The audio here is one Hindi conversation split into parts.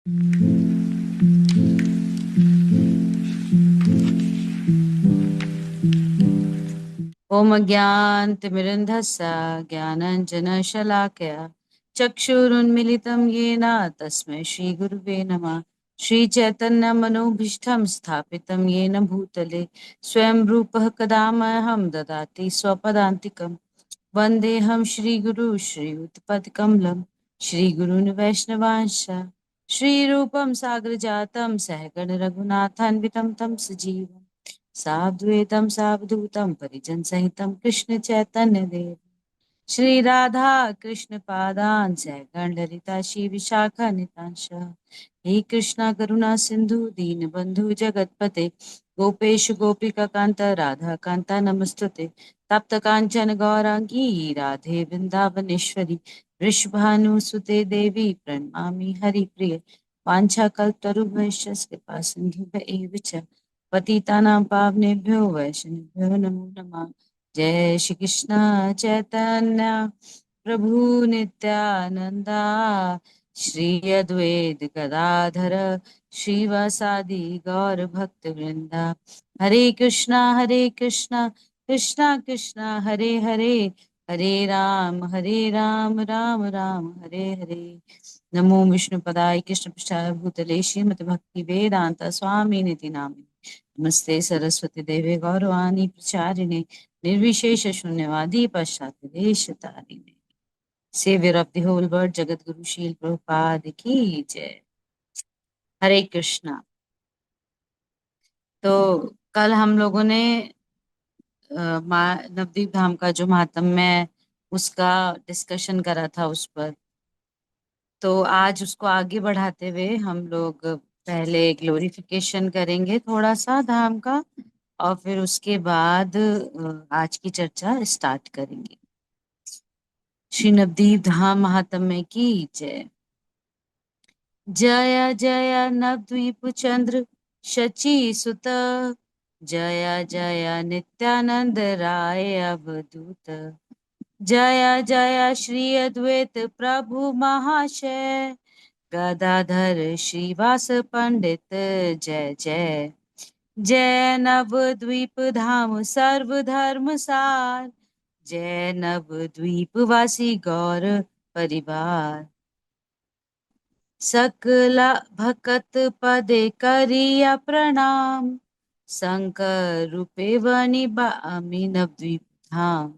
ओम अज्ञानतिमिरन्धस्य ज्ञानाञ्जनशलाकया चक्षुरुन्मिलितं येन तस्मै श्रीगुरुवे नमः। श्रीचैतन्यमनोभीष्टं स्थापितं येन भूतले स्वयं रूपः कदा मह्यं ददाति स्वपदान्तिकं। वन्देऽहं श्रीगुरु श्रीयुतपदकमलं श्रीगुरून् वैष्णवांश्च श्रीरूपं साग्रजातं सहगण रघुनाथान्वितं तं सजीवम् साद्वैतं सावधूतं परिजन सहितं कृष्ण चैतन्य देव श्री राधा कृष्ण पादान सैगण ललिता श्री विशाखा नितांश। हे कृष्णा करुणा सिंधु दीन बंधु जगतपते गोपेश गोपिका कांत राधा कांता नमस्तुते तप्त कांचन गौरांगी राधे वृंदावनेश्वरी वृषभानुसुते देवी प्रणमामि हरिप्रिय वाञ्छाकल्पतरुभ्यश्च कृपा सिन्धुभ्य च पतितानां पावनेभ्यो वैष्णवेभ्यो नमो नमः। जय श्री कृष्ण चैतन्य प्रभु नित्यानंदा श्री अद्वैत गदाधर श्रीवासादि गौर भक्त वृंदा। हरे कृष्णा कृष्णा कृष्णा हरे हरे हरे राम राम राम हरे हरे। नमो विष्णुपदाय कृष्णपृष्ठाय भूतले श्रीमद् भक्ति वेदांत स्वामी निति नामिने नमस्ते सरस्वती देवे गौरवाणी प्रचारिणे निर्विशेष शून्यवादी पश्चात देश तारिणे। Saviour of the whole world जगत गुरु शील प्रभुपाद की जय। हरे कृष्णा। तो कल हम लोगों ने माँ नवदीप धाम का जो महात्म्य है उसका डिस्कशन करा था उस पर। तो आज उसको आगे बढ़ाते हुए हम लोग पहले ग्लोरिफिकेशन करेंगे थोड़ा सा धाम का और फिर उसके बाद आज की चर्चा स्टार्ट करेंगे। श्री नवदीप धाम महात्म्य की जय। जय जय नवद्वीप चंद्र शची सुत जय जय नित्यानंद राय अवधूत जय जय श्री अद्वैत प्रभु महाशय गदाधर श्रीवास पंडित जय जय। जय नवद्वीप धाम सर्वधर्म सार जय नवद्वीप वासी गौर परिवार सकला भकत पदे करिया प्रणाम शंकर रूपे वनि बामी नवद्वीप धाम।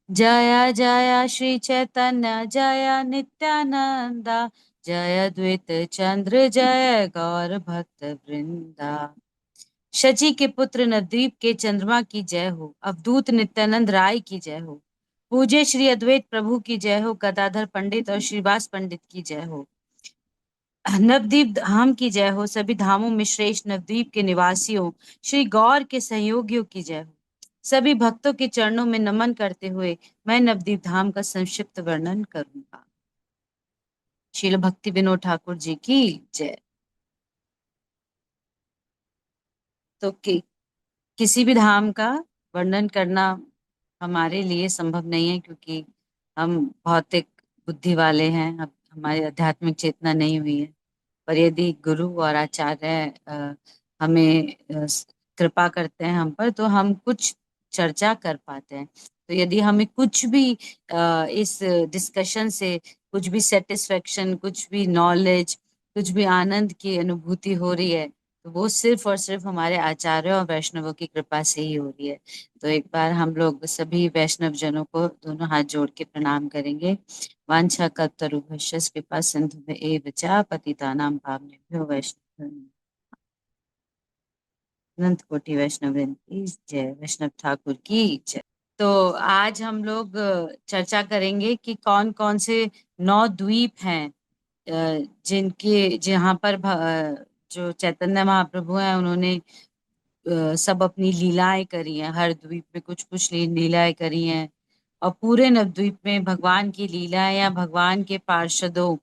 जय जय श्री चैतन्य जय नित्यानंदा जय द्वैत चंद्र जय गौर भक्त वृंदा। शची के पुत्र नवद्वीप के चंद्रमा की जय हो। अवधूत नित्यानंद राय की जय हो। पूज्य श्री अद्वैत प्रभु की जय हो। गदाधर पंडित और श्रीवास पंडित की जय हो। नवद्वीप धाम की जय हो। सभी धामों में श्रेष्ठ नवद्वीप के निवासियों श्री गौर के सहयोगियों की जय हो। सभी भक्तों के चरणों में नमन करते हुए मैं नवद्वीप धाम का संक्षिप्त वर्णन करूंगा। श्रील भक्ति विनोद ठाकुर जी की जय। तो किसी भी धाम का वर्णन करना हमारे लिए संभव नहीं है क्योंकि हम भौतिक बुद्धि वाले हैं। हमारी आध्यात्मिक चेतना नहीं हुई है। पर यदि गुरु और आचार्य हमें कृपा करते हैं हम पर तो हम कुछ चर्चा कर पाते हैं। तो यदि हमें कुछ भी इस डिस्कशन से कुछ भी सेटिस्फेक्शन, कुछ भी नॉलेज, कुछ भी आनंद की अनुभूति हो रही है तो वो सिर्फ और सिर्फ हमारे आचार्य और वैष्णवों की कृपा से ही हो रही है। तो एक बार हम लोग सभी वैष्णव जनों को दोनों हाथ जोड़ के प्रणाम करेंगे। वाञ्छाकल्पतरुभ्यश्च कृपा सिन्धुभ्य च पतितानां पावनेभ्यो वैष्णवेभ्यो अनंत कोटि वैष्णव वृंद की जय। वैष्णव ठाकुर की जय। तो आज हम लोग चर्चा करेंगे कि कौन कौन से 9 द्वीप हैं जिनके जहाँ पर जो चैतन्य महाप्रभु हैं उन्होंने सब अपनी लीलाएं करी हैं। हर द्वीप में कुछ कुछ लीलाएं करी हैं और पूरे नवद्वीप में भगवान की लीलाएं या भगवान के पार्षदों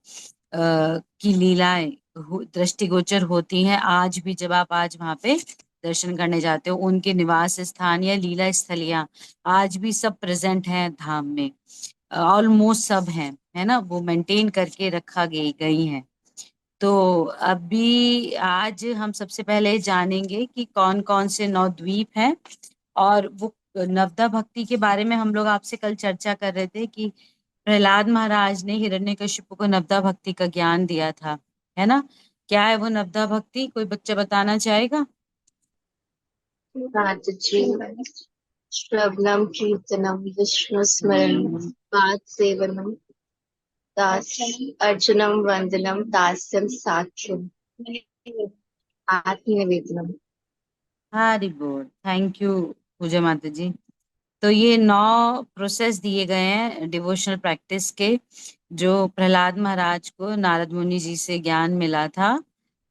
की लीलाएं दृष्टिगोचर होती हैं। आज भी जब आप आज वहां पे दर्शन करने जाते हो उनके निवास स्थान या लीला स्थलियां आज भी सब प्रेजेंट हैं धाम में। ऑलमोस्ट सब हैं, है ना, वो मेंटेन करके रखा गई हैं। तो अभी आज हम सबसे पहले जानेंगे कि कौन कौन से नौ द्वीप हैं। और वो नवदा भक्ति के बारे में हम लोग आपसे कल चर्चा कर रहे थे कि प्रहलाद महाराज ने हिरण्यकशिपु को नवदा भक्ति का ज्ञान दिया था, है ना। क्या है वो नवदा भक्ति, कोई बच्चा बताना चाहेगा? जी, श्रवणम कीर्तनम विष्णु स्मरणम हम्म, पाद सेवनम दास अर्चनम वंदनम दास्यम साख्यम आत्मनिवेदनम। हरि बोल, थैंक यू पूजा माता जी। तो ये 9 प्रोसेस दिए गए हैं डिवोशनल प्रैक्टिस के, जो प्रहलाद महाराज को नारद मुनि जी से ज्ञान मिला था,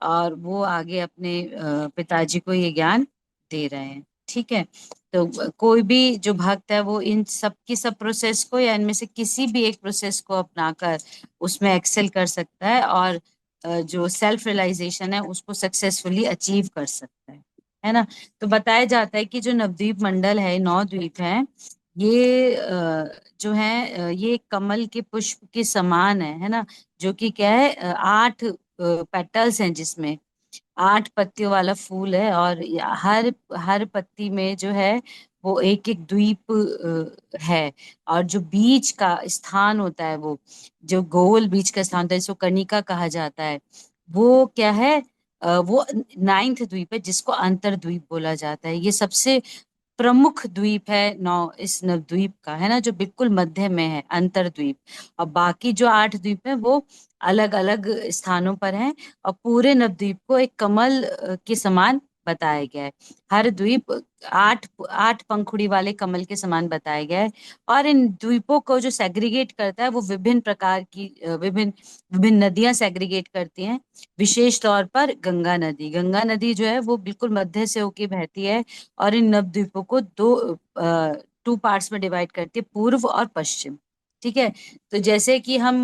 और वो आगे अपने पिताजी को ये ज्ञान दे रहे हैं। ठीक है। तो कोई भी जो भक्त है वो इन सब की सब प्रोसेस को या इनमें से किसी भी एक प्रोसेस को अपनाकर उसमें एक्सेल कर सकता है, और जो सेल्फ रियलाइजेशन है उसको सक्सेसफुली अचीव कर सकता है ना। तो बताया जाता है कि जो नवद्वीप मंडल है, 9 द्वीप हैं, ये जो है ये कमल के पुष्प के समान है ना। जो कि क्या है, 8 पेटल्स हैं, जिसमें 8 पत्तियों वाला फूल है, और हर हर पत्ती में जो है वो एक एक द्वीप है। और जो बीज का स्थान होता है, वो जो गोल बीज का स्थान होता है, जिसको कर्णिका कहा जाता है, वो क्या है, वो 9th द्वीप है, जिसको अंतर्द्वीप बोला जाता है। ये सबसे प्रमुख द्वीप है नौ इस नवद्वीप का, है ना, जो बिल्कुल मध्य में है, अंतर्द्वीप। और बाकी जो 8 द्वीप है वो अलग अलग स्थानों पर हैं। और पूरे नवद्वीप को एक कमल के समान बताया गया है। हर द्वीप 8 पंखुड़ी वाले कमल के समान बताया गया है। और इन द्वीपों को जो सेग्रीगेट करता है, वो विभिन्न प्रकार की विभिन्न विभिन्न नदियां सेग्रीगेट करती हैं। विशेष तौर पर गंगा नदी, गंगा नदी जो है वो बिल्कुल मध्य से होके बहती है, और इन नवद्वीपों को 2 पार्ट्स में डिवाइड करती है, पूर्व और पश्चिम। ठीक है। तो जैसे कि हम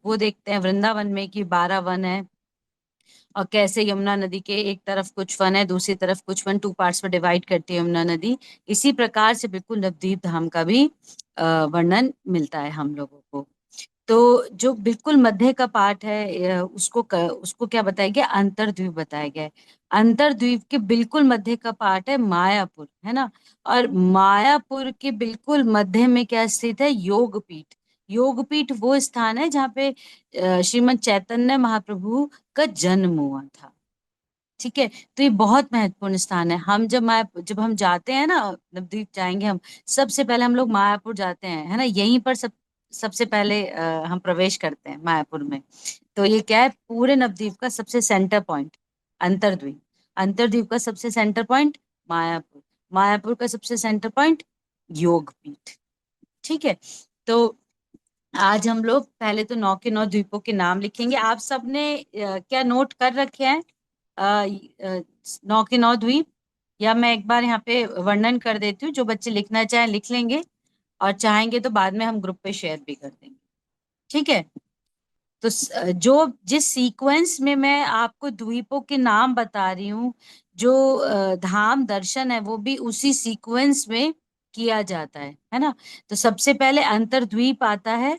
वो देखते हैं वृंदावन में कि 12 वन है, और कैसे यमुना नदी के एक तरफ कुछ वन है, दूसरी तरफ कुछ वन, 2 पार्ट्स में डिवाइड करती है यमुना नदी। इसी प्रकार से बिल्कुल नवद्वीप धाम का भी वर्णन मिलता है हम लोगों को। तो जो बिल्कुल मध्य का पार्ट है, उसको क्या बताया गया, अंतर्द्वीप बताया गया है। अंतर्द्वीप के बिल्कुल मध्य का पार्ट है मायापुर, है ना। और मायापुर के बिल्कुल मध्य में क्या स्थित है, योगपीठ। योगपीठ वो स्थान है जहाँ पे श्रीमद चैतन्य महाप्रभु का जन्म हुआ था। ठीक है। तो ये बहुत महत्वपूर्ण स्थान है। हम जब हम जाते हैं ना, नवद्वीप जाएंगे हम, सबसे पहले हम लोग मायापुर जाते हैं, है ना। यहीं पर सबसे पहले हम प्रवेश करते हैं मायापुर में। तो ये क्या है, पूरे नवद्वीप का सबसे सेंटर पॉइंट अंतर्द्वीप। अंतर्द्वीप का सबसे सेंटर पॉइंट मायापुर। मायापुर का सबसे सेंटर पॉइंट योगपीठ। ठीक है। तो आज हम लोग पहले तो 9 के 9 द्वीपों के नाम लिखेंगे। आप सबने क्या नोट कर रखे हैं 9 के 9 द्वीप? या मैं एक बार यहाँ पे वर्णन कर देती हूँ, जो बच्चे लिखना चाहें लिख लेंगे, और चाहेंगे तो बाद में हम ग्रुप पे शेयर भी कर देंगे। ठीक है। तो जो जिस सीक्वेंस में मैं आपको द्वीपों के नाम बता रही हूँ, जो धाम दर्शन है, वो भी उसी सीक्वेंस में किया जाता है ना। तो सबसे पहले अंतर्द्वीप आता है,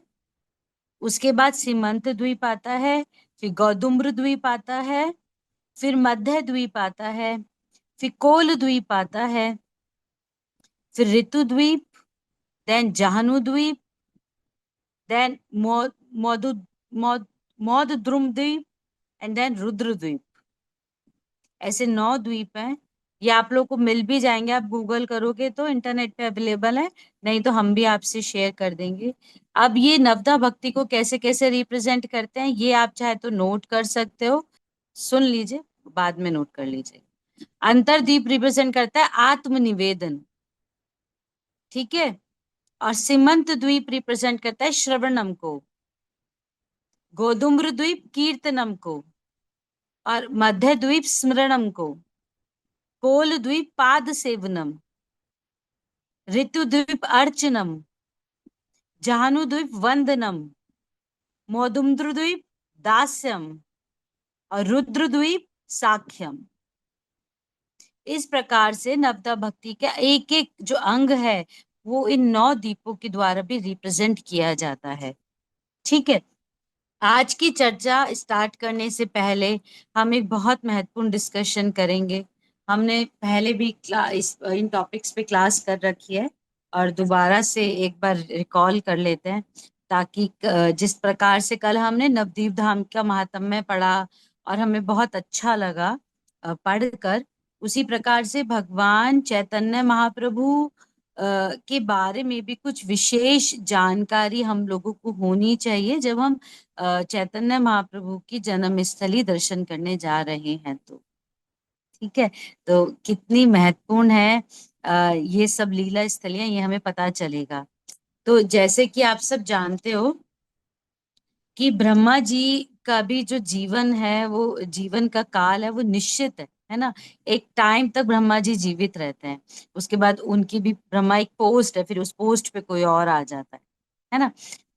उसके बाद सीमंत द्वीप आता है, फिर गौदुम्र द्वीप आता है, फिर मध्य द्वीप आता है, फिर कोल द्वीप आता है, फिर ऋतु द्वीप, देन जहानु द्वीप, देन मौदु मौद मौद द्वीप, एंड देन रुद्र द्वीप। ऐसे 9 द्वीप हैं। ये आप लोग को मिल भी जाएंगे, आप गूगल करोगे तो इंटरनेट पे अवेलेबल है, नहीं तो हम भी आपसे शेयर कर देंगे। अब ये नवदा भक्ति को कैसे कैसे रिप्रेजेंट करते हैं, ये आप चाहे तो नोट कर सकते हो, सुन लीजिए, बाद में नोट कर लीजिए। अंतरदीप रिप्रेजेंट करता है आत्मनिवेदन। ठीक है। और सीमंत द्वीप रिप्रेजेंट करता है श्रवणम को। गोदुम्र द्वीप कीर्तनम को। और मध्य द्वीप स्मरणम को। कोल द्वीप पाद सेवनम। ऋतु द्वीप अर्चनम। जहानु द्वीप वंदनम। मौदुम्र द्वीप दास्यम। और रुद्र द्वीप साख्यम। इस प्रकार से नवदा भक्ति का एक एक जो अंग है, वो इन 9 दीपों के द्वारा भी रिप्रेजेंट किया जाता है। ठीक है। आज की चर्चा स्टार्ट करने से पहले हम एक बहुत महत्वपूर्ण डिस्कशन करेंगे। हमने पहले भी इन टॉपिक्स पे क्लास कर रखी है, और दोबारा से एक बार रिकॉल कर लेते हैं, ताकि जिस प्रकार से कल हमने नवदीप धाम का महात्म्य पढ़ा और हमें बहुत अच्छा लगा पढ़कर, उसी प्रकार से भगवान चैतन्य महाप्रभु के बारे में भी कुछ विशेष जानकारी हम लोगों को होनी चाहिए जब हम चैतन्य महाप्रभु की जन्म स्थली दर्शन करने जा रहे हैं। तो ठीक है, तो कितनी महत्वपूर्ण है ये सब लीला स्थलियां, ये हमें पता चलेगा। तो जैसे कि आप सब जानते हो कि ब्रह्मा जी का भी जो जीवन है, वो जीवन का काल है, वो निश्चित है ना। एक टाइम तक ब्रह्मा जी जीवित रहते हैं, उसके बाद उनकी भी ब्रह्मा एक पोस्ट है, फिर उस पोस्ट पे कोई और आ जाता है ना।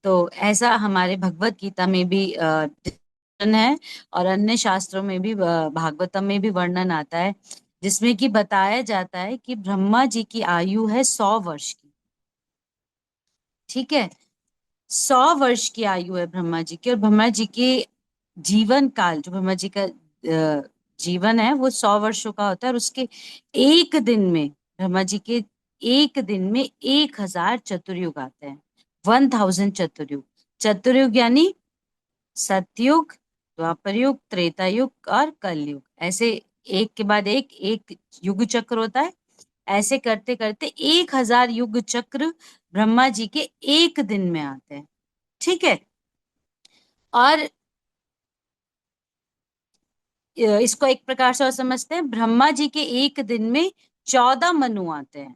तो ऐसा हमारे भगवत गीता में भी वर्णन है, और अन्य शास्त्रों में भी, भागवतम में भी वर्णन आता है, जिसमें कि बताया जाता है कि ब्रह्मा जी की आयु है 100 वर्ष की। ठीक है, 100 वर्ष की आयु है ब्रह्मा जी की, और ब्रह्मा जी के जीवन काल, जो ब्रह्मा जी का जीवन है, वो 100 वर्षों का होता है। और उसके एक दिन में, ब्रह्मा जी के एक दिन में 1000 चतुर्युग आते हैं। 1000 चतुर्युग। चतुर्युग यानी सतयुग, द्वापर युग, त्रेता युग और कलयुग, ऐसे एक के बाद एक एक युग चक्र होता है। ऐसे करते करते 1000 युग चक्र ब्रह्मा जी के एक दिन में आते हैं। ठीक है, और इसको एक प्रकार से और समझते हैं, ब्रह्मा जी के एक दिन में 14 मनु आते हैं।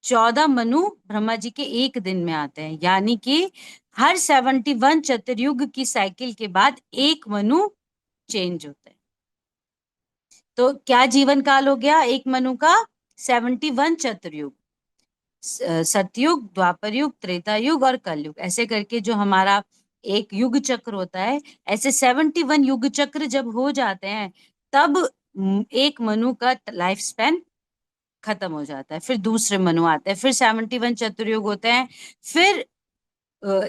14 मनु ब्रह्मा जी के एक दिन में आते हैं, यानी कि हर 71 चतुर्युग की साइकिल के बाद एक मनु चेंज होता है। तो क्या जीवन काल हो गया एक मनु का? 71 चतुर्युग। सतयुग, द्वापर युग, त्रेता युग और कलयुग, ऐसे करके जो हमारा एक युग चक्र होता है, ऐसे 71 युग चक्र जब हो जाते हैं, तब एक मनु का लाइफ स्पैन खत्म हो जाता है। फिर दूसरे मनु आते हैं, फिर 71 चतुर्युग होते हैं, फिर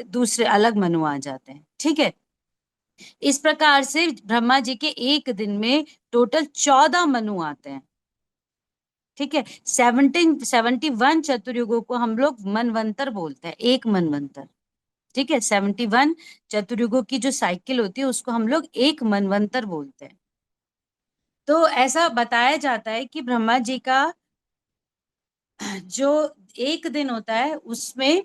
दूसरे अलग मनु आ जाते हैं। ठीक है, इस प्रकार से ब्रह्मा जी के एक दिन में टोटल 14 मनु आते हैं। ठीक है, 71 चतुर्युगों को हम लोग मनवंतर बोलते हैं, एक मनवंतर। ठीक है, 71 चतुर्युगों की जो साइकिल होती है, उसको हम लोग एक मनवंतर बोलते हैं। तो ऐसा बताया जाता है कि ब्रह्मा जी का जो एक दिन होता है, उसमें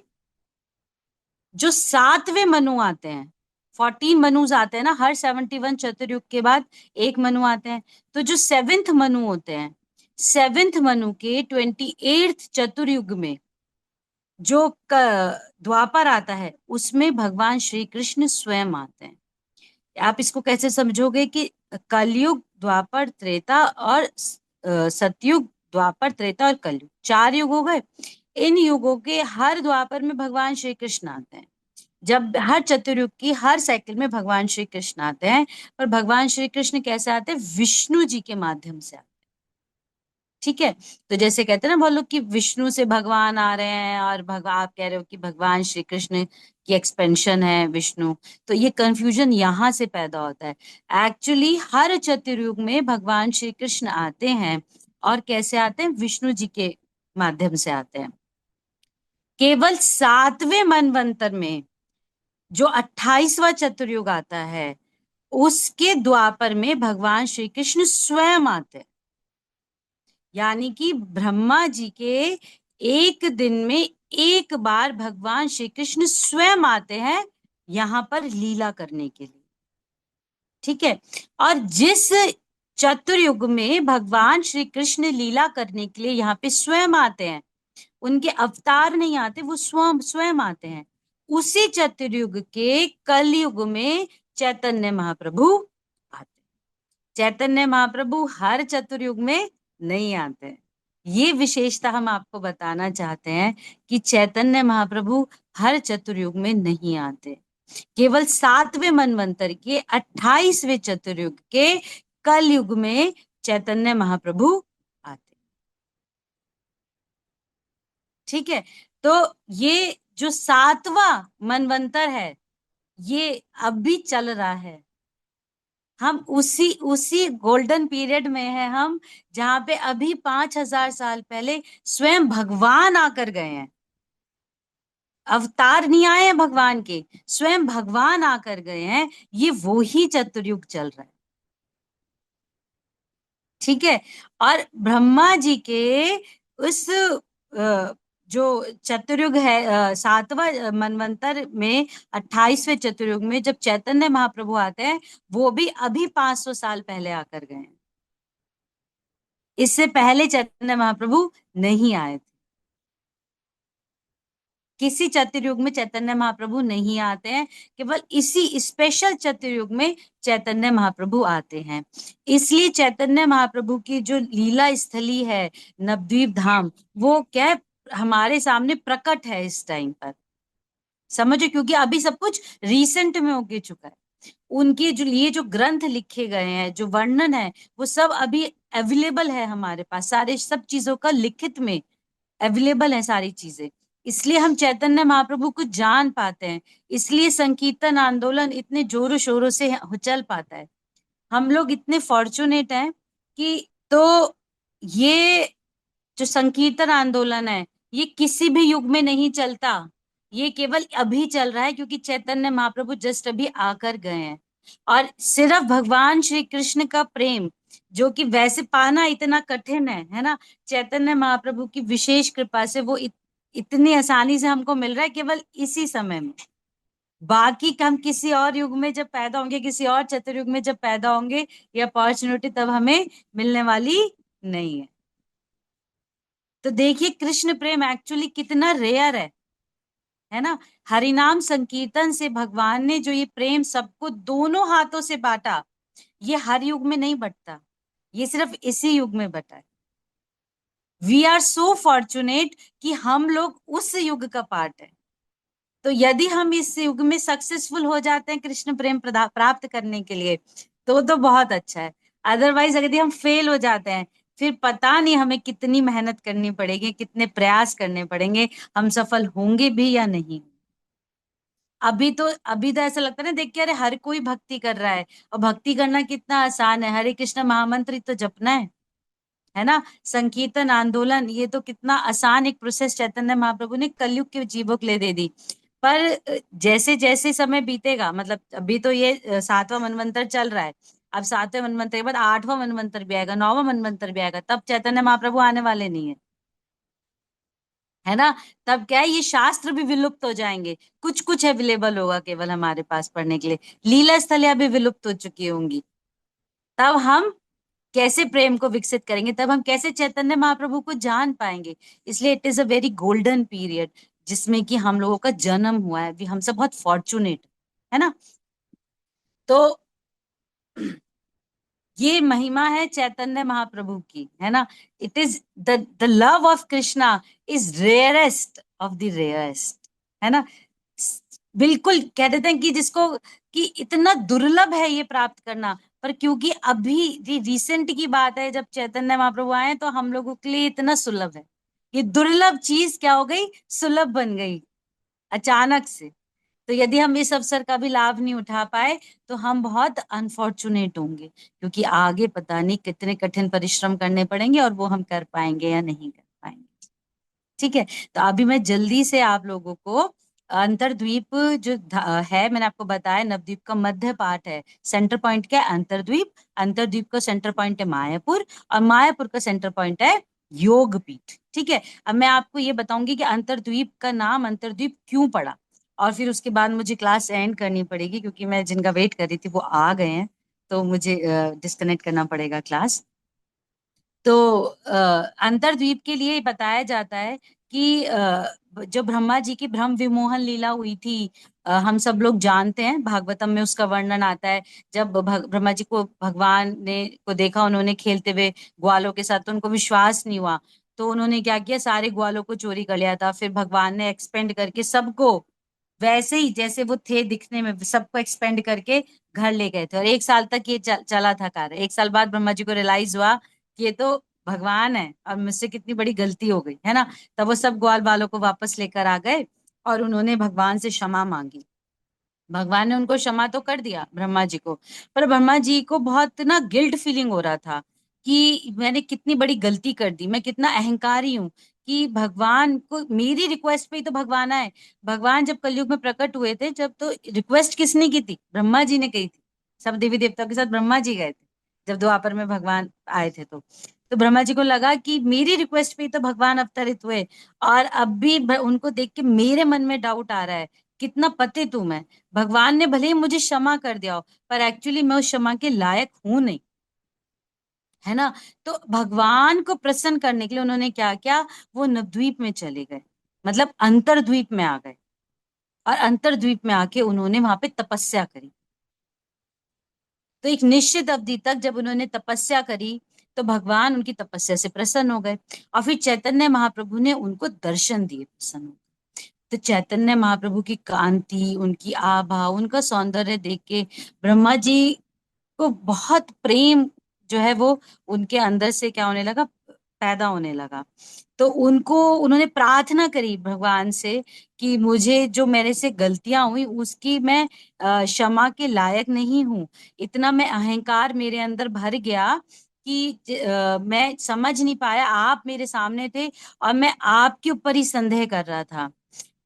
जो 7वें मनु आते हैं, 14 मनुज आते हैं ना, हर 71 चतुर्युग के बाद एक मनु आते हैं। तो जो 7th मनु होते हैं, 7th मनु के 28th चतुर्युग में जो द्वापर आता है, उसमें भगवान श्री कृष्ण स्वयं आते हैं। आप इसको कैसे समझोगे कि कलयुग, द्वापर, त्रेता और सतयुग, द्वापर, त्रेता और कलयुग, 4 युग हो गए। इन युगों के हर द्वापर में भगवान श्री कृष्ण आते हैं। जब हर चतुर्युग की हर साइकिल में भगवान श्री कृष्ण आते हैं, पर भगवान श्री कृष्ण कैसे आते हैं? विष्णु जी के माध्यम से आते हैं। ठीक है, तो जैसे कहते हैं ना बहुत लोग कि विष्णु से भगवान आ रहे हैं, और भगवान, आप कह रहे हो कि भगवान श्री कृष्ण की एक्सपेंशन है विष्णु, तो ये कंफ्यूजन यहाँ से पैदा होता है। एक्चुअली हर चतुर्युग में भगवान श्री कृष्ण आते हैं, और कैसे आते हैं? विष्णु जी के माध्यम से आते हैं। केवल 7वें मनवंतर में जो 28वां चतुर्युग आता है, उसके द्वापर में भगवान श्री कृष्ण स्वयं आते हैं। यानी कि ब्रह्मा जी के एक दिन में एक बार भगवान श्री कृष्ण स्वयं आते हैं यहाँ पर लीला करने के लिए। ठीक है, और जिस चतुर्युग में भगवान श्री कृष्ण लीला करने के लिए यहाँ पे स्वयं आते हैं, उनके अवतार नहीं आते, वो स्वयं स्वयं आते हैं, उसी चतुर्युग के कलयुग में चैतन्य महाप्रभु आते। चैतन्य महाप्रभु हर चतुर्युग में नहीं आते। ये विशेषता हम आपको बताना चाहते हैं कि चैतन्य महाप्रभु हर चतुर्युग में नहीं आते। केवल 7वें मनवंतर के 28वें चतुर्युग के कलयुग में चैतन्य महाप्रभु आते। ठीक है, तो ये जो 7वां मनवंतर है, ये अब भी चल रहा है। हम उसी उसी गोल्डन पीरियड में है हम, जहां पे अभी 5,000 साल पहले स्वयं भगवान आकर गए हैं। अवतार नहीं आए हैं भगवान के, स्वयं भगवान आकर गए हैं। ये वो ही चतुर्युग चल रहा है। ठीक है। और ब्रह्मा जी के उस जो चतुर्युग है, सातवां मनवंतर में, 28वें चतुर्युग में जब चैतन्य महाप्रभु आते हैं, वो भी अभी 500 साल पहले आकर गए हैं। इससे पहले चैतन्य महाप्रभु नहीं आए थे। किसी चतुर्युग में चैतन्य महाप्रभु नहीं आते हैं, केवल इसी स्पेशल चतुर्युग में चैतन्य महाप्रभु आते हैं। इसलिए चैतन्य महाप्रभु की जो लीला स्थली है, नवद्वीप धाम, वो क्या है, हमारे सामने प्रकट है इस टाइम पर। समझो, क्योंकि अभी सब कुछ रिसेंट में होके चुका है। उनके जो ये जो ग्रंथ लिखे गए हैं, जो वर्णन है, वो सब अभी अवेलेबल है हमारे पास, सारे सब चीजों का लिखित में अवेलेबल है सारी चीजें। इसलिए हम चैतन्य महाप्रभु को जान पाते हैं। इसलिए संकीर्तन आंदोलन इतने जोरों शोरों से चल पाता है। हम लोग इतने फॉर्चुनेट हैं कि, तो ये जो संकीर्तन आंदोलन है, ये किसी भी युग में नहीं चलता। ये केवल अभी चल रहा है क्योंकि चैतन्य महाप्रभु जस्ट अभी आकर गए हैं। और सिर्फ भगवान श्री कृष्ण का प्रेम, जो कि वैसे पाना इतना कठिन है ना, चैतन्य महाप्रभु की विशेष कृपा से वो इतनी आसानी से हमको मिल रहा है केवल इसी समय में। बाकी हम किसी और युग में जब पैदा होंगे, किसी और चतुर्युग में जब पैदा होंगे, ये अपॉर्चुनिटी तब हमें मिलने वाली नहीं है। तो देखिए कृष्ण प्रेम एक्चुअली कितना रेयर है ना। हरिनाम संकीर्तन से भगवान ने जो ये प्रेम सबको दोनों हाथों से बांटा, ये हर युग में नहीं बंटता, ये सिर्फ इसी युग में बटा है। वी आर सो फॉर्चुनेट कि हम लोग उस युग का पार्ट है। तो यदि हम इस युग में सक्सेसफुल हो जाते हैं कृष्ण प्रेम प्राप्त करने के लिए, तो बहुत अच्छा है। अदरवाइज यदि हम फेल हो जाते हैं, फिर पता नहीं हमें कितनी मेहनत करनी पड़ेगी, कितने प्रयास करने पड़ेंगे, हम सफल होंगे भी या नहीं। अभी तो ऐसा लगता है ना, देख के, अरे हर कोई भक्ति कर रहा है, और भक्ति करना कितना आसान है, हरे कृष्ण महामंत्र ही तो जपना है ना। संकीर्तन आंदोलन, ये तो कितना आसान एक प्रोसेस चैतन्य महाप्रभु ने कलयुग के जीवों के लिए दे दी। पर जैसे जैसे समय बीतेगा, मतलब अभी तो ये 7वां मनवंतर चल रहा है, अब 7वें मनवंतर के बाद 8वां मनवंतर भी आएगा, 9वां मनवंतर भी आएगा, तब चैतन्य महाप्रभु आने वाले नहीं है, है ना। तब क्या है, ये शास्त्र भी विलुप्त हो जाएंगे, कुछ कुछ अवेलेबल होगा केवल हमारे पास पढ़ने के लिए, लीला स्थलियां भी विलुप्त हो चुकी होंगी। तब हम कैसे प्रेम को विकसित करेंगे, तब हम कैसे चैतन्य महाप्रभु को जान पाएंगे। इसलिए it is a very golden period जिसमें कि हम लोगों का जन्म हुआ है, भी हम सब बहुत फॉर्चुनेट है ना। तो ये महिमा है चैतन्य महाप्रभु की, है ना। It is the love of Krishna is rarest of the rarest, है ना। बिल्कुल कह देते हैं कि जिसको, कि इतना दुर्लभ है ये प्राप्त करना, पर क्योंकि अभी ये रिसेंट की बात है, जब चैतन्य महाप्रभु आए, तो हम लोगों के लिए इतना सुलभ है। ये दुर्लभ चीज क्या हो गई, सुलभ बन गई अचानक से। तो यदि हम इस अवसर का भी लाभ नहीं उठा पाए, तो हम बहुत अनफॉर्चुनेट होंगे, क्योंकि आगे पता नहीं कितने कठिन परिश्रम करने पड़ेंगे, और वो हम कर पाएंगे या नहीं कर पाएंगे। ठीक है। तो अभी मैं जल्दी से आप लोगों को अंतरद्वीप जो है, मैंने आपको बताया नवद्वीप का मध्य पार्ट है, सेंटर पॉइंट क्या है, अंतरद्वीप। अंतरद्वीप का सेंटर पॉइंट है मायापुर, और मायापुर का सेंटर पॉइंट है योगपीठ। ठीक है। अब मैं आपको ये बताऊंगी कि अंतरद्वीप का नाम अंतरद्वीप क्यों पड़ा, और फिर उसके बाद मुझे क्लास एंड करनी पड़ेगी, क्योंकि मैं जिनका वेट कर रही थी वो आ गए हैं, तो मुझे डिस्कनेक्ट करना पड़ेगा क्लास। तो अंतरद्वीप के लिए बताया जाता है कि जो ब्रह्मा जी की ब्रह्म विमोहन लीला हुई थी, हम सब लोग जानते हैं, भागवतम में उसका वर्णन आता है। जब ब्रह्मा जी को भगवान ने को देखा उन्होंने खेलते हुए ग्वालों के साथ, तो उनको विश्वास नहीं हुआ, तो उन्होंने क्या किया, सारे ग्वालों को चोरी कर लिया था। फिर भगवान ने एक्सपेंड करके सबको, वैसे ही जैसे वो थे दिखने में, सबको एक्सपेंड करके घर ले गए थे। और 1 साल तक ये चला था कार्य। 1 साल बाद ब्रह्मा जी को रियलाइज हुआ कि ये तो भगवान है, और मुझसे कितनी बड़ी गलती हो गई, है ना। तब वो सब ग्वाल बालों को वापस लेकर आ गए, और उन्होंने भगवान से क्षमा मांगी। भगवान ने उनको क्षमा तो कर दिया ब्रह्मा जी को, पर ब्रह्मा जी को बहुत ना गिल्ट फीलिंग हो रहा था कि मैंने कितनी बड़ी गलती कर दी, मैं कितना अहंकारी हूँ कि भगवान को मेरी रिक्वेस्ट पे ही तो भगवान आए। भगवान जब कलयुग में प्रकट हुए थे, जब तो रिक्वेस्ट किसने की थी? ब्रह्मा जी ने की थी। सब देवी देवताओं के साथ ब्रह्मा जी गए थे जब द्वापर में भगवान आए थे। तो ब्रह्मा जी को लगा कि मेरी रिक्वेस्ट पे ही तो भगवान अवतरित हुए, और अब भी उनको देख के मेरे मन में डाउट आ रहा है, कितना पतित हूं मैं। भगवान ने भले ही मुझे क्षमा कर दिया हो, पर एक्चुअली मैं उस क्षमा के लायक हूं नहीं, है ना। तो भगवान को प्रसन्न करने के लिए उन्होंने क्या किया, वो नवद्वीप में चले गए, मतलब अंतरद्वीप में आ गए, और अंतरद्वीप में आके उन्होंने वहां पे तपस्या करी। तो एक निश्चित अवधि तक जब उन्होंने तपस्या करी, तो भगवान उनकी तपस्या से प्रसन्न हो गए, और फिर चैतन्य महाप्रभु ने उनको दर्शन दिए प्रसन्न होकर। तो चैतन्य महाप्रभु की कांति, उनकी आभा, उनका सौंदर्य देख के ब्रह्मा जी को बहुत प्रेम जो है वो उनके अंदर से क्या होने लगा, पैदा होने लगा। तो उनको उन्होंने प्रार्थना करी भगवान से कि मुझे जो मेरे से गलतियां हुई उसकी मैं क्षमा के लायक नहीं हूँ। इतना मैं अहंकार मेरे अंदर भर गया कि मैं समझ नहीं पाया, आप मेरे सामने थे और मैं आपके ऊपर ही संदेह कर रहा था।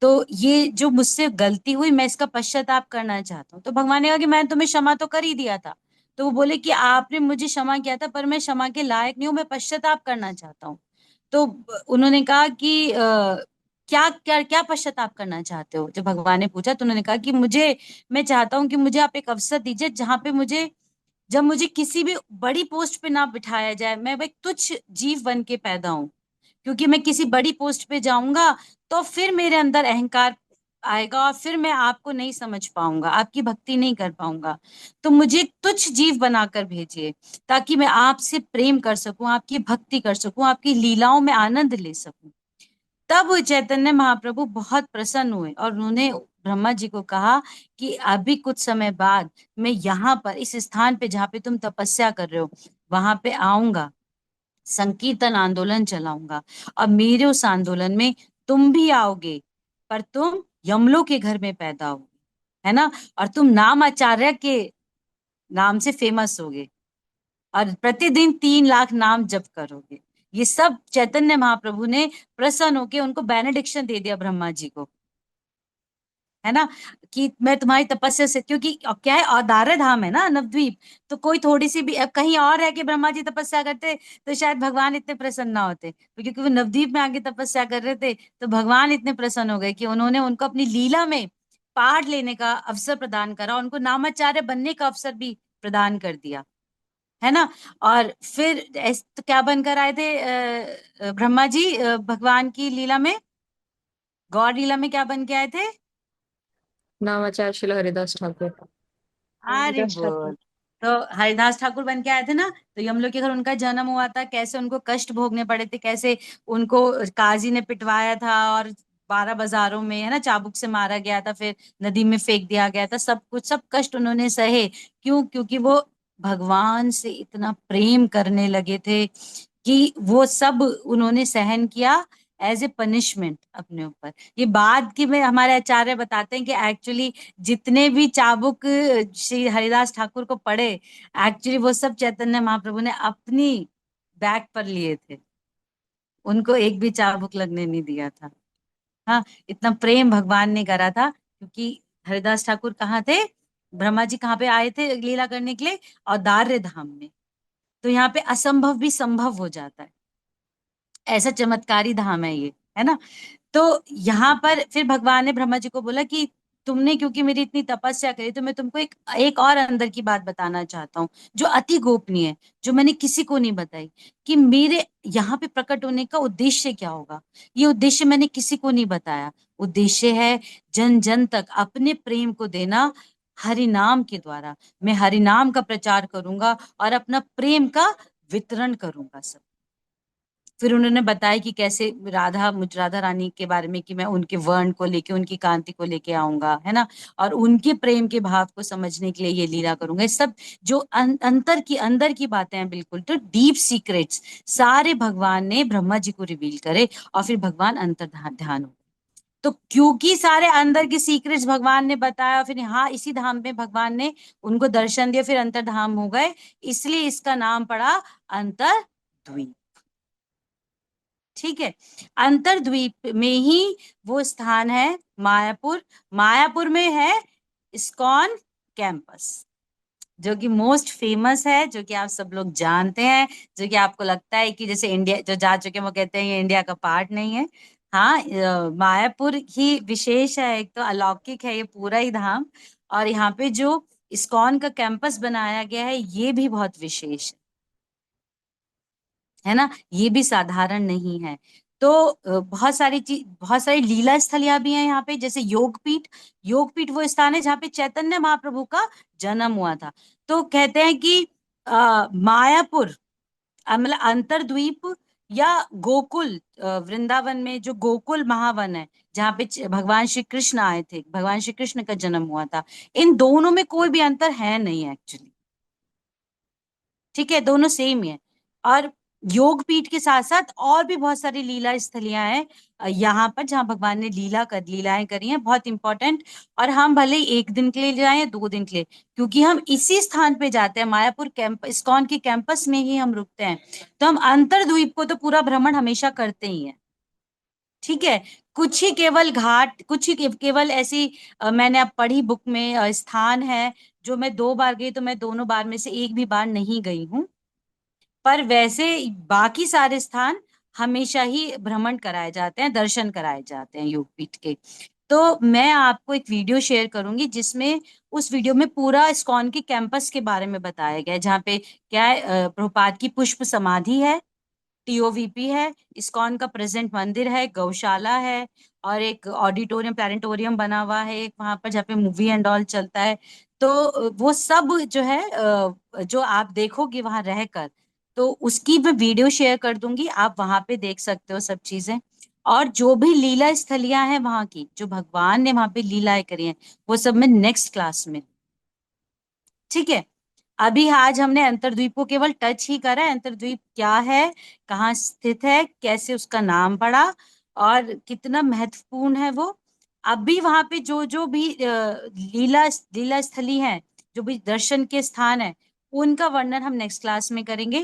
तो ये जो मुझसे गलती हुई, मैं इसका पश्चाताप करना चाहता हूँ। तो भगवान ने कहा कि मैंने तुम्हें क्षमा तो कर ही दिया था। तो वो बोले कि आपने मुझे क्षमा किया था, पर मैं क्षमा के लायक नहीं हूँ, मैं पश्चाताप करना चाहता हूँ। तो उन्होंने कहा कि क्या क्या क्या पश्चाताप करना चाहते हो? जब भगवान ने पूछा तो उन्होंने कहा कि मैं चाहता हूँ कि मुझे आप एक अवसर दीजिए जहां पे मुझे, जब मुझे किसी भी बड़ी पोस्ट पे ना बिठाया जाए, मैं एक तुच्छ जीव बन के पैदा हूं। क्योंकि मैं किसी बड़ी पोस्ट पे जाऊंगा तो फिर मेरे अंदर अहंकार आएगा, और फिर मैं आपको नहीं समझ पाऊंगा, आपकी भक्ति नहीं कर पाऊंगा। तो मुझे तुच्छ जीव बनाकर भेजिए, ताकि मैं आपसे प्रेम कर सकूं, आपकी भक्ति कर सकूं, आपकी लीलाओं में आनंद ले सकूं। तब वो चैतन्य महाप्रभु बहुत प्रसन्न हुए, और उन्होंने ब्रह्मा जी को कहा कि अभी कुछ समय बाद मैं यहाँ पर इस स्थान पे जहाँ पे तुम तपस्या कर रहे हो, वहां पे आऊंगा, संकीर्तन आंदोलन चलाऊंगा, और मेरे उस आंदोलन में तुम भी आओगे, पर तुम यमलों के घर में पैदा होगे, है ना। और तुम नाम आचार्य के नाम से फेमस होगे, और प्रतिदिन 3 लाख नाम जप करोगे। ये सब चैतन्य महाप्रभु ने प्रसन्न होके उनको बेनेडिक्शन दे दिया ब्रह्मा जी को, है ना, कि मैं तुम्हारी तपस्या से, क्योंकि क्या है, औदार्य धाम है ना नवद्वीप। तो कोई थोड़ी सी भी, अब कहीं और है कि ब्रह्मा जी तपस्या करते तो शायद भगवान इतने प्रसन्न ना होते, तो क्योंकि वो नवद्वीप में आके तपस्या कर रहे थे, तो भगवान इतने प्रसन्न हो गए कि उन्होंने उनको अपनी लीला में पार्ट लेने का अवसर प्रदान करा, उनको नामाचार्य बनने का अवसर भी प्रदान कर दिया, है ना। और फिर तो क्या बनकर आए थे ब्रह्मा जी भगवान की लीला में, गौर लीला में क्या बन के आए थे? नामाचार श्रील हरिदास ठाकुर। अरे हरिदास ठाकुर। बोल। तो हरिदास ठाकुर बन के आए थे ना, तो यमलोक के घर उनका जन्म हुआ था, कैसे उनको कष्ट भोगने पड़े थे, कैसे उनको काजी ने पिटवाया था, और 12 बाजारों में, है ना, चाबुक से मारा गया था, फिर नदी में फेंक दिया गया था, सब कुछ, सब कष्ट उन्होंने सहे। क्यों? क्योंकि वो भगवान से इतना प्रेम करने लगे थे कि वो सब उन्होंने सहन किया एज ए पनिशमेंट अपने ऊपर। ये बात की में हमारे आचार्य बताते हैं कि एक्चुअली जितने भी चाबुक श्री हरिदास ठाकुर को पड़े, एक्चुअली वो सब चैतन्य महाप्रभु ने अपनी बैक पर लिए थे, उनको एक भी चाबुक लगने नहीं दिया था। हाँ, इतना प्रेम भगवान ने करा था, क्योंकि हरिदास ठाकुर कहाँ थे, ब्रह्मा जी कहाँ पे आए थे लीला करने के लिए? औदार्य धाम में। तो यहाँ पे असंभव भी संभव हो जाता है, ऐसा चमत्कारी धाम है ये, है ना। तो यहाँ पर फिर भगवान ने ब्रह्मा जी को बोला कि तुमने क्योंकि मेरी इतनी तपस्या करी, तो मैं तुमको एक एक और अंदर की बात बताना चाहता हूँ, जो अति गोपनीय है, जो मैंने किसी को नहीं बताई, कि मेरे यहाँ पे प्रकट होने का उद्देश्य क्या होगा। ये उद्देश्य मैंने किसी को नहीं बताया। उद्देश्य है जन जन तक अपने प्रेम को देना, हरि नाम के द्वारा। मैं हरि नाम का प्रचार करूंगा और अपना प्रेम का वितरण करूंगा सब। फिर उन्होंने बताया कि कैसे राधा रानी के बारे में, कि मैं उनके वर्ण को लेके, उनकी कांति को लेके आऊंगा, है ना, और उनके प्रेम के भाव को समझने के लिए ये लीला करूंगा। ये सब जो अंदर की बातें हैं, बिल्कुल तो डीप सीक्रेट्स सारे भगवान ने ब्रह्मा जी को रिवील करे, और फिर भगवान अंतर ध्यान हो। तो क्योंकि सारे अंदर के सीक्रेट्स भगवान ने बताया, फिर यहाँ इसी धाम में भगवान ने उनको दर्शन दिया, फिर अंतर्धाम हो गए, इसलिए इसका नाम पड़ा अंतरद्वीप। ठीक है, अंतरद्वीप में ही वो स्थान है मायापुर। मायापुर में है इस्कॉन कैंपस, जो कि मोस्ट फेमस है, जो कि आप सब लोग जानते हैं, जो कि आपको लगता है कि जैसे इंडिया, जो जा चुके हैं वो कहते हैं ये इंडिया का पार्ट नहीं है। हाँ, मायापुर ही विशेष है, एक तो अलौकिक है ये पूरा ही धाम, और यहाँ पे जो इस्कॉन का कैंपस बनाया गया है ये भी बहुत विशेष है ना, ये भी साधारण नहीं है। तो बहुत सारी चीज, बहुत सारी लीला स्थलियां भी हैं यहाँ पे, जैसे योगपीठ। योगपीठ वो स्थान है जहाँ पे चैतन्य महाप्रभु का जन्म हुआ था। तो कहते हैं कि मायापुर, मतलब अंतरद्वीप या गोकुल, वृंदावन में जो गोकुल महावन है जहाँ पे भगवान श्री कृष्ण आए थे, भगवान श्री कृष्ण का जन्म हुआ था, इन दोनों में कोई भी अंतर है नहीं एक्चुअली। ठीक है, दोनों सेम ही है। और योग पीठ के साथ साथ और भी बहुत सारी लीला स्थलियां हैं यहाँ पर, जहाँ भगवान ने लीलाएं करी हैं, बहुत इंपॉर्टेंट। और हम भले ही एक दिन के लिए जाएं या 2 दिन के लिए, क्योंकि हम इसी स्थान पे जाते हैं, मायापुर कैंप, इस्कॉन के कैंपस में ही हम रुकते हैं, तो हम अंतरद्वीप को तो पूरा भ्रमण हमेशा करते ही हैं। ठीक है, कुछ ही केवल घाट, कुछ ही केवल ऐसी मैंने अब पढ़ी बुक में स्थान है जो मैं 2 बार गई, तो मैं दोनों बार में से एक भी बार नहीं गई हूँ। पर वैसे बाकी सारे स्थान हमेशा ही भ्रमण कराए जाते हैं, दर्शन कराए जाते हैं योगपीठ के। तो मैं आपको एक वीडियो शेयर करूंगी जिसमें, उस वीडियो में पूरा इस्कॉन के कैंपस के बारे में बताया गया है, जहाँ पे क्या है, प्रभुपाद की पुष्प समाधि है, टीओवीपी है, इस्कॉन का प्रेजेंट मंदिर है, गौशाला है, और एक ऑडिटोरियम प्लानिटोरियम बना हुआ है एक वहां पर, जहाँ पे मूवी एंड ऑल चलता है। तो वो सब जो है जो आप देखोगे वहां रहकर, तो उसकी मैं वीडियो शेयर कर दूंगी, आप वहां पे देख सकते हो सब चीजें। और जो भी लीला स्थलियां हैं वहां की, जो भगवान ने वहां पे लीलाएं करी हैं, वो सब मैं नेक्स्ट क्लास में। ठीक है, अभी आज हमने अंतर्द्वीप को केवल टच ही करा है, अंतर्द्वीप क्या है, कहाँ स्थित है, कैसे उसका नाम पड़ा, और कितना महत्वपूर्ण है वो। अभी वहां पे जो जो भी लीला लीला स्थली है, जो भी दर्शन के स्थान है, उनका वर्णन हम नेक्स्ट क्लास में करेंगे।